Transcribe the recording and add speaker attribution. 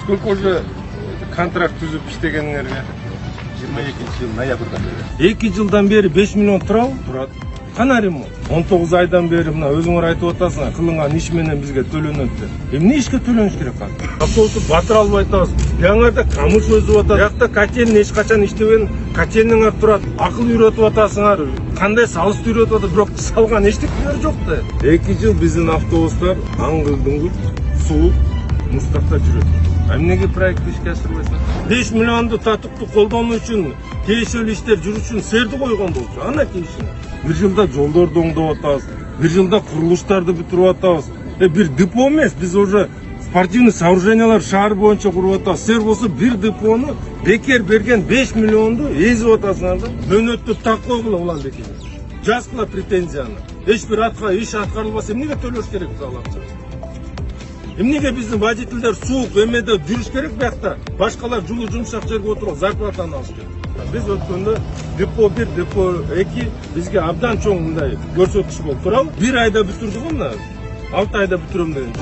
Speaker 1: Сколько уже контракт түзүп иштегениңерге?
Speaker 2: 22-жыл ноябрдан бери.
Speaker 1: 2 жылдан бери 5 миллион турабы?
Speaker 2: Турат.
Speaker 1: Кана ремонт? 19 айдан бери мына өзүңөр айтып атасыңар, кылынган иш менен бизге төлөнөт деп. Эмне ишке төлөнүш керек азыр? Автобусту батыра албай атабыз. Жаңарда камыш өзүп атат. Биякта котельный эч качан иштебеген, котельныйңар турат. Акыл үйрөтүп атасыңар. Кандай салышты үйрөтүп атат, бирок салган эчтекелер жок да. 2 жыл биздин автобустар аңгылдыңгүт, суук, мустакта жүрөт. Эмнеге проектти ишке ашырбайсың? 5 миллионду татыктуу колдонуу үчүн, тиешелүү иштер жүрүү үчүн серди койгон болчу. Ана кейишиңер. Bir жылда жолдорду оңдоп атабыз, bir жылда курулуштарды бүтүрүп атабыз. Бир депо эмес, биз уже спортивный сооружениялар шаар боюнча куруп атабыз. Сер болсо бир депону бекер берген 5 миллионду эзип атасыңар да. Мөөнөттү так койгула улан бекер. Жазгыла претензияны. Эч бир иш аткарылбаса эмнеге төлөш керек биз ал акчаны? Эмнеге биздин водительдер суук эмеде жүрүш керек биякта? Башкалар жылуу жумшак жерге отуруп зарплатаны алыш керек. Biz өткөндө депо 1, депо 2 бизге абдан чоң мындай көрсөткүч болуп турабы? 1 айда бүтүрдүк мына. 6 айда бүтүрөм деген.